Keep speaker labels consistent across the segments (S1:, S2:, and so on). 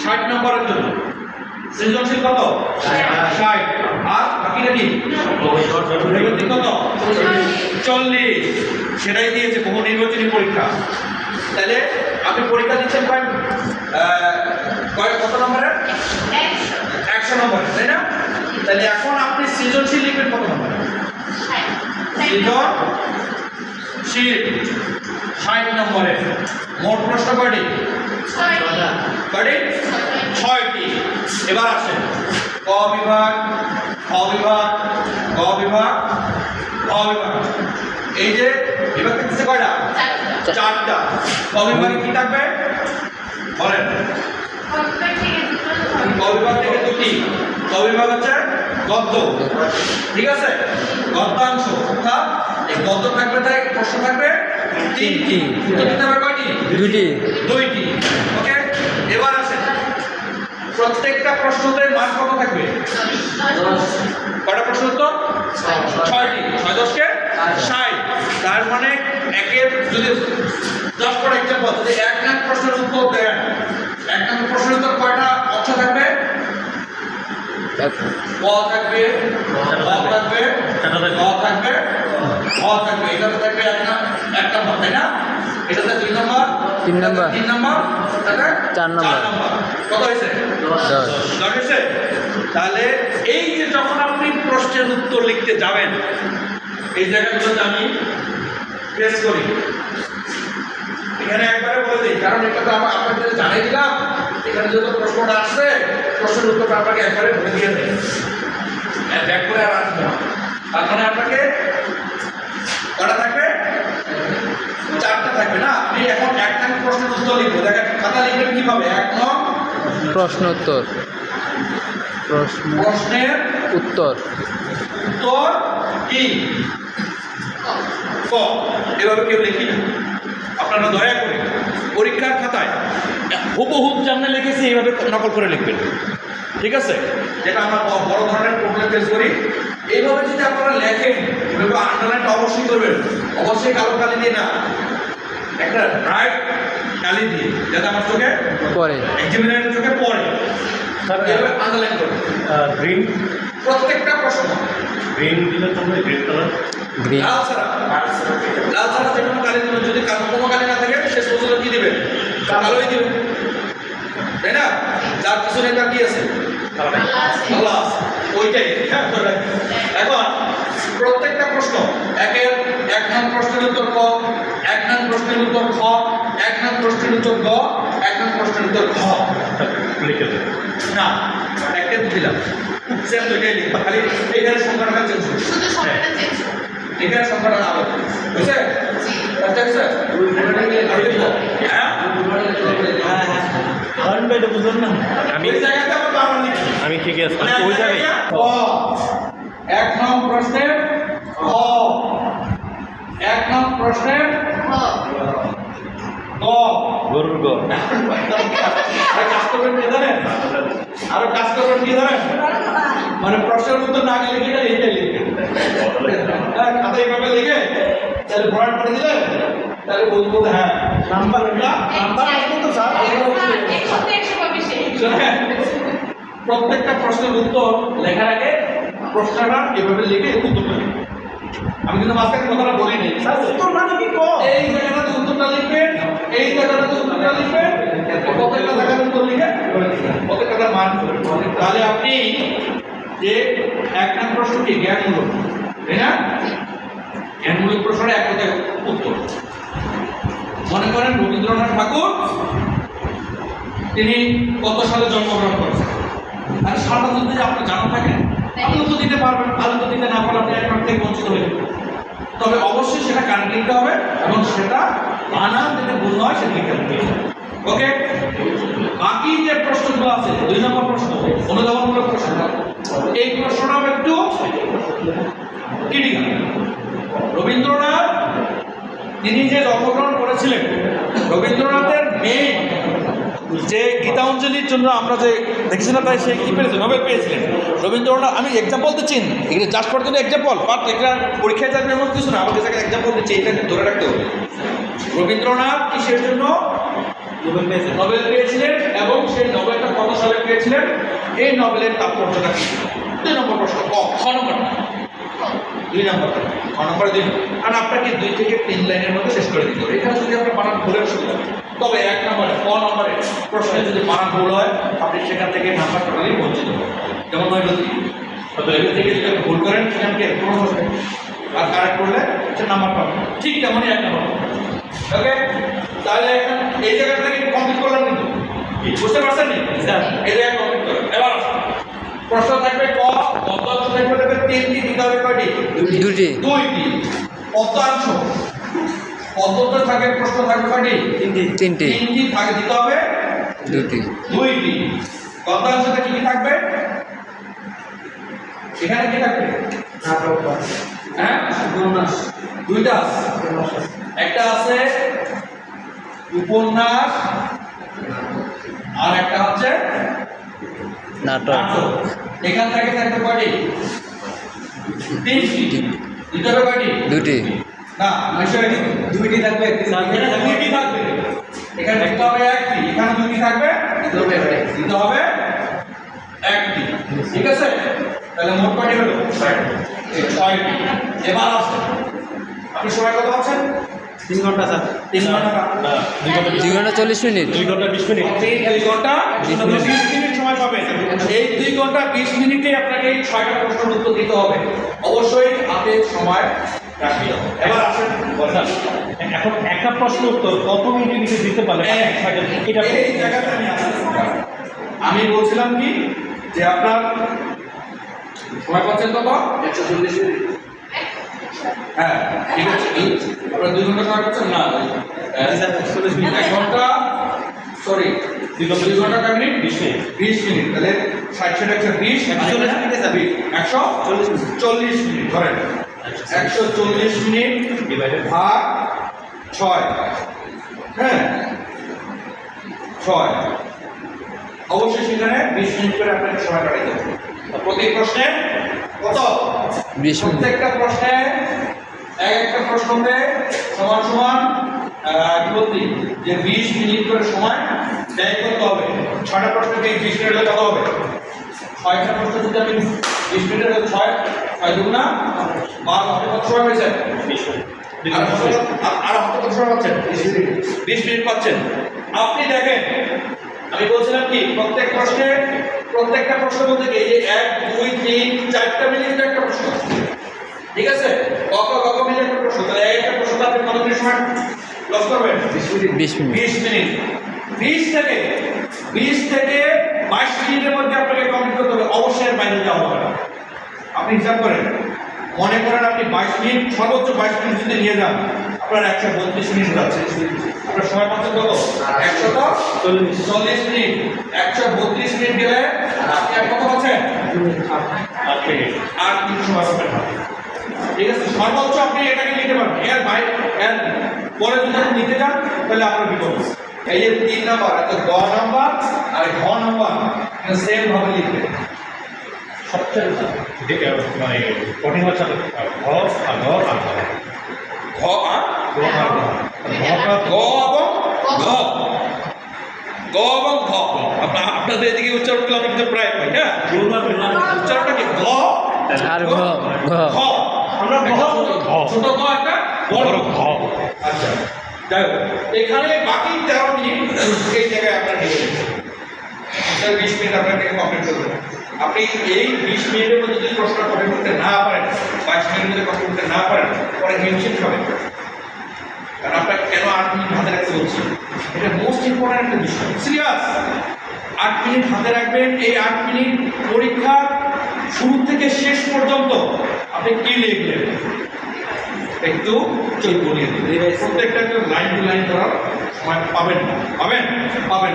S1: 60 নম্বরের জন্য সৃজনশীল কত 60 আর বাকিটা কি নৈবেদিক কত 40 সেটাই দিয়েছে বহু নির্বাচনী পরীক্ষা। তাহলে আপনি পরীক্ষা দিচ্ছেন কত নম্বরের 100 নম্বরের, তাই না? তাহলে এখন আপনি সৃজনশীল লিখবেন কত নম্বরে সৃজনশীল 60 নম্বরে। মোট প্রশ্ন কয়টি 6টি। এবার আসেন ক বিভাগ, খ বিভাগ, গ বিভাগ, খ বিভাগ। এই যে বিভাগ থাকতেছে কয়টা 4টা। ক বিভাগে কি থাকবে বলেন? ক বিভাগ থেকে 2টি। ক বিভাগ হচ্ছে গদ্য, ঠিক আছে? গদ্যাংশ অর্থাৎ এই গদ্য থাকবে, তাই প্রশ্ন থাকবে 3টি। উত্তর দিতে হবে কয়টি 2টি। ওকে, এবার আসেন প্রত্যেকটা প্রশ্নতে মান কত থাকবে? কয়টা প্রশ্ন উত্তর 6টি। 6 10 60। তার মানে একের যদি 10 পর एग्जांपल যদি 1 নং প্রশ্নের উত্তর দেন, 1 নং প্রশ্নের উত্তর কয়টা অংশ থাকবে? ক থাকবে, খ থাকবে, গ থাকবে, খ থাকবে। এটাতে থাকবে 1 নম্বর, তাই না? এটাতে 2 নম্বর, 3 নম্বর, 4 নম্বর। কত হয়েছে 10 হয়েছে। তাহলে এই যে যখন আপনি প্রশ্নের উত্তর লিখতে যাবেন, এই জায়গাগুলোতে আমি প্রেস করি, এখানে একবারে বলে দিই, কারণ এটা তো আপনাদের জানিয়ে দিলাম। এখানে যত প্রশ্নটা আসছে প্রশ্নের উত্তরটা আপনাকে একবারে বলে দিয়ে দেয়, ব্যাক করে আর আসবে না। তার মানে আপনাকে কটা থাকবে 4টা থাকবে না? আপনি এখন 1 নং প্রশ্নের উত্তর লিখবো। দেখেন খাতা লিখবেন কিভাবে? 1 নং
S2: প্রশ্ন উত্তর,
S1: প্রশ্নের
S2: উত্তর
S1: উত্তর কি ক। এভাবে কেউ লিখি না। আপনারা দয়া করে পরীক্ষার খাতায় হুবহুব যেমন লিখেছি এইভাবে নকল করে লিখবেন, ঠিক আছে? যেটা আমরা বড় ধরনের প্রবলেম ফেস করি। এইভাবে যদি আপনারা লেখেন, এভাবে আন্ডারলাইনটা অবশ্যই করবেন, অবশ্যই কালো কালি দিয়ে না, একটা ব্রাইট কালি দিয়ে, যাতে আমার চোখে
S2: পরে
S1: এক্সামিনারের চোখে পড়ে। এভাবে আন্ডারলাইন করবেন।
S3: গ্রিন
S1: প্রত্যেকটা প্রশ্ন
S3: গ্রিন দিলে তোমরা গ্রিন কালার
S2: গ্রিন
S1: লাল ছাড়া যে কোনো কালি দেবেন। যদি কোনো কালি না থাকে শেষ পর্যন্ত কি দেবেন? কালোই দেবেন, তাই না? যার পিছনে তার কি আছে? আল্লাহ আছে, ওইটাই। এখন প্রত্যেকটা প্রশ্ন 1 নং প্রশ্নের উত্তর ক, 1 নং প্রশ্নের উত্তর খ, 1 নং প্রশ্নের উত্তর গ, 1 নং প্রশ্নের উত্তর ঘ
S3: লিখে দেবে।
S1: না, একটা দিলাম সেম দুইটাই লিখবা, খালি এখানে সংখ্যাটা চেঞ্জ করবে। এখানে সংখ্যাটা আলাদা বুঝছে? আচ্ছা স্যার আমি লিখবো। হ্যাঁ
S3: কারণ ভাই এটা বুঝলেন না,
S1: ওই জায়গাতে আমরা বাংলা লিখি।
S3: আমি ঠিকই আছে ওই জায়গায়।
S1: ক 1 নং প্রশ্নের ক, 1 নং প্রশ্নের ক।
S3: গরুর গ
S1: আর কাজ করবেন কি জানেন? আরো কাজ করবেন কি জানেন? মানে প্রশ্নের উত্তর না গেলে এটা এইটাই লিখবেন। হ্যাঁ, খাতায় এইভাবে লিখে তাহলে ভরাট করে দিলে তাহলে বুঝবো হ্যাঁ নাম্বার আসবে তো স্যার। শোনেন, প্রত্যেকটা প্রশ্নের উত্তর লেখার আগে প্রশ্নটা এভাবে লিখে উত্তরটা লিখবেন। আমি কিন্তু মাঝখানে কথাটা বলি নাই, স্যার উত্তর মানে কি কো? এই জায়গাটাতে উত্তরটা লিখবেন, এই জায়গাটাতে উত্তরটা লিখবেন, প্রত্যেকটা জায়গাতে উত্তর লিখে প্রত্যেকটা মান করবেন। তাহলে আপনি যে 1 নং প্রশ্নটি জ্ঞানমূলক, তাই না? জ্ঞানমূলক প্রশ্নের এক কথায় উত্তর। মনে করেন রবীন্দ্রনাথ ঠাকুর তিনি কত সালে জন্মগ্রহণ করেছেন, আর সালটা যদি আপনি জানা থাকেন আপনি উত্তর দিতে পারবেন। ভালো উত্তর দিতে না পারলে আপনি 1 মার্ক থেকে বঞ্চিত হয়ে যাবেন। তবে অবশ্যই সেটা কারেক্ট লিখতে হবে এবং সেটা বানান যেটা ভুল হয় সেটা লিখতে হবে। ওকে, বাকি যে প্রশ্নগুলো আছে 2 নম্বর প্রশ্ন অনুধাবনমূলক প্রশ্ন, এই প্রশ্নটাও একটু ক্রিটিক্যাল। রবীন্দ্রনাথ তিনি যে জন্মগ্রহণ করেছিলেন, রবীন্দ্রনাথের মেইন যে গীতাঞ্জলির জন্য আমরা যে দেখছি না, তাই সে কী পেয়েছে? নোবেল পেয়েছিলেন। রবীন্দ্রনাথ, আমি এক্সাম্পল দিচ্ছি, এগুলো জাস্ট ফর জন্য এক্সাম্পল, বাট এটা পরীক্ষায় যাবে এমন কিছু না, আমাদের জায়গায় এক্সাম্পল দিচ্ছি, এটা ধরে রাখতে হবে। রবীন্দ্রনাথ কিসের জন্য নোবেল পেয়েছিলেন এবং সেই নোবেলটা সালে পেয়েছিলেন এই নোবেলের তাৎপর্যটা কি? 2 নম্বর প্রশ্ন, খ নম্বর, 2 নম্বর, খ নম্বরে দিন। আর আপনাকে 2 থেকে 3 লাইনের মধ্যে শেষ করে দিতে হবে। এখানে যদি আপনার বানান ভুলের সুবিধা, তবে 1 নম্বরে ক নম্বরে প্রশ্নে যদি বানান ভুল হয় আপনি সেখান থেকে নাম্বার টোটালি বঞ্চিত হবেন। যেমন নয় যদি এগুলো থেকে যদি আপনি ভুল করেন সেখানকে কোনো বসবে আর কারেক্ট করলে সে নাম্বার পাবেন। ঠিক তেমনই 1 নম্বর। ওকে, তাহলে এখন এই জায়গাটা থেকে কমপ্লিট করলাম কিন্তু বুঝতে পারছেন নি? এই জায়গায় কমপ্লিট করলাম। এবার প্রশ্ন থাকবে ক, পদ্মাংশ থাকবে 3টি, দিতে হবে কয়টি?
S2: 2টি।
S1: 2টি। পদ্মাংশ, পদ্মতে থাকে প্রশ্ন থাকবে কয়টি?
S2: 3টি।
S1: 3টি থাকে, দিতে হবে
S2: 2টি।
S1: 2টি। পদ্মাংশতে কি কি থাকবে? এখানে কি থাকবে? হ্যাঁ, উপন্যাস। 2টা আছে, একটা আছে উপন্যাস আর একটা হচ্ছে
S2: নাটক।
S1: এখান থেকে থাকবে কয়টি? 3টি। দিতে হবে কয়টি?
S2: 2টি।
S1: না, বিষয় কি? 2টি থাকবে, এখানে 2টি থাকবে, এখানে দেখতে হবে 1টি, এখানে 2টি থাকবে, দিতে হবে 1টি। ঠিক আছে, তাহলে মোট কয়টি হলো? 6টি। এবার আসে আপনি সময় কত পাচ্ছেন?
S3: 3 ঘন্টা স্যার।
S1: 3 ঘন্টা
S3: না, 2 ঘন্টা
S2: 2 ঘন্টা 40 মিনিট।
S3: 2 ঘন্টা 20 মিনিট।
S1: আপনি 2 ঘন্টা 20 মিনিট সময় পাবেন। এই 2 ঘন্টা 20 মিনিটে আপনাকে 6টা প্রশ্নের উত্তর দিতে হবে। অবশ্যই হাতে সময় রাখতে হবে। এবার আসেন
S3: স্যার, এখন একটা প্রশ্ন উত্তর কত মিনিটের ভিতরে দিতে পারলে এটা
S1: এই জায়গাটা আমি আসছি। আমি বলছিলাম কি যে আপনার সময় পাচ্ছেন কত? 140 মিনিট। হ্যাঁ, ঠিক আছে। আপনার 2 ঘন্টা সময় পাচ্ছেন না? 1 ঘন্টা, সরি 2 ঘন্টা কয় মিনিট? 20 মিনিট। 20 মিনিট, তাহলে 60 120, 140 মিনিটে যাবে 140 মিনিট ধরেন। 140 মিনিট
S3: ডিভাইডেড
S1: ভাগ 6, হ্যাঁ 6, অবশ্যই সেখানে 20 মিনিট করে আপনাকে সময় কাটাইতে হবে। প্রতি প্রশ্নে কত?
S2: 20 মিনিট।
S1: প্রত্যেকটা প্রশ্নে একটা প্রশ্নতে সমান সমান কি বলছি যে 20 মিনিট করে সময় ব্যয় করতে হবে। 6টা প্রশ্নকে 20 মিনিট হলে কত হবে? 6টা প্রশ্ন যদি আমি 20 মিনিটের 6 দুগুণা 12 হবে, কত সময় হয়েছে?
S3: 20 মিনিট।
S1: আর আপনি কত সময় পাচ্ছেন? 20 মিনিট পাচ্ছেন। আপনি দেখেন আমি বলছিলাম কি প্রত্যেকটা প্রশ্ন বলতে কি এই যে 1 2 3 4টা মিলে একটা প্রশ্ন, ঠিক আছে? কত মিলে একটা প্রশ্ন, তাহলে একটা প্রশ্ন আপনি কত মিনিট সময় লস করবেন?
S2: 20 মিনিট।
S1: 20 মিনিট। 20 থেকে 22 মিনিটের মধ্যে আপনাকে কমপ্লিট করতে হবে। অবশ্যই এর বাইরে যাওয়া হবে না। আপনি হিসাব করেন, মনে করেন আপনি 22 মিনিট, সর্বোচ্চ 22 মিনিট যদি নিয়ে যান আপনার 132 মিনিট যাচ্ছে। আপনার সময় পাচ্ছেন কত? 140 মিনিট। 132 মিনিট গেলে আপনি আর কত পাচ্ছেন?
S3: 8 মিনিট।
S1: আর 3 সময় পাবেন না। ঠিক আছে, সর্বোচ্চ আপনি এটাকে নিতে পারবেন। এর পরে যদি আপনি নিতে যান তাহলে আপনার বিপদ। এই যে 3 নাম্বার, একটা গ নাম্বার আর ঘ নাম্বার সেম ভাবে লিখবেন।
S3: সবচেয়ে মানে কঠিন হচ্ছে ঘ আর ঘ আর ঘ।
S1: ঘ আর
S3: ঘ আর ঘ।
S1: গ এবং ঘ। আপনাদের এদিকে উচ্চারণগুলো আমি কিন্তু প্রায় পাই। হ্যাঁ, উচ্চারণটা কি? ঘ
S2: আর ঘ।
S1: ঘ। আমরা ঘ
S3: ঘ।
S1: ছোট ঘ একটা বড় ঘ। আচ্ছা, যাই হোক, এখানে বাকি 13 মিনিট এই জায়গায় আপনার নিয়ে নেবেন। 20 মিনিট আপনাকে কমপ্লিট করতে হবে। আপনি এই 20 মিনিটের মধ্যে যদি প্রশ্ন কমপ্লিট করতে না পারেন, 22 মিনিটের মধ্যে কমপ্লিট করতে না পারেন, পরে হিমশিম খাবেন। কারণ আপনাকে কেন 8 মিনিট হাতে রাখতে বলছি, এটা মোস্ট ইম্পর্টেন্ট একটা বিষয়। সিরিয়াস, 8 মিনিট হাতে রাখবেন। এই 8 মিনিট পরীক্ষা শুরু থেকে শেষ পর্যন্ত আপনি কি লিখবেন একটু চোখ বলিয়ে দিন। প্রত্যেকটা লাইন টু লাইন করার সময় পাবেন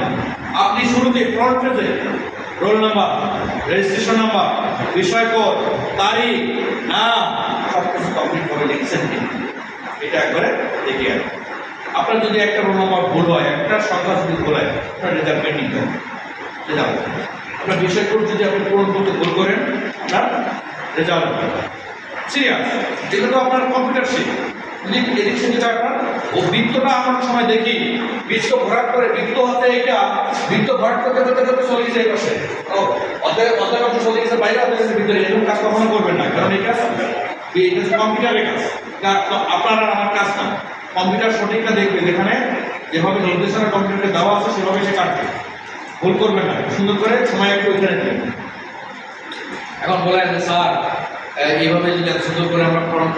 S1: না। আপনি শুরুতে ফ্রন্ট পেজে রোল নাম্বার, রেজিস্ট্রেশন নাম্বার, বিষয় কোড, তারিখ, নাম সব কিছু কমপ্লিট করে লিখছেন কিনা এটা একবারে দেখে আসবেন। আপনার যদি একটা রোল নাম্বার ভুল হয়, একটা সংখ্যা যদি ভুল হয়, আপনার রেজাল্ট পেন্ডিং হবে। আপনার বিষয় কোড যদি আপনি পূরণ করতে ভুল করেন, আপনার রেজাল্ট হবে। সিরিয়াস, যেগুলো আপনার কম্পিউটার শিট যদি এদিক সেদিকে আপনার ও বৃত্তটা আমরা অনেক সময় দেখি বৃত্ত ভরাট করে বৃত্ত হাতে এটা বৃত্ত ভরাট করতে করতে করতে চলে গেছে এই পাশে অর্ধেক অংশ চলে গেছে বাইরে অর্ধেক গেছে ভিতরে এরকম কাজ কখনো করবেন না কারণ এই কাজ এটা হচ্ছে কম্পিউটারের কাজ আপনার আর আমার কাজ না কম্পিউটার সঠিকটা দেখবে যেখানে যেভাবে নির্দেশনা কম্পিউটারে দেওয়া আছে সেভাবে সে কাটবে ভুল করবেন না সুন্দর করে সময় একটু ওইখানে দেবেন এখন বলা আছে স্যার এইভাবে যদি এত সুন্দর করে আমরা ফর্ম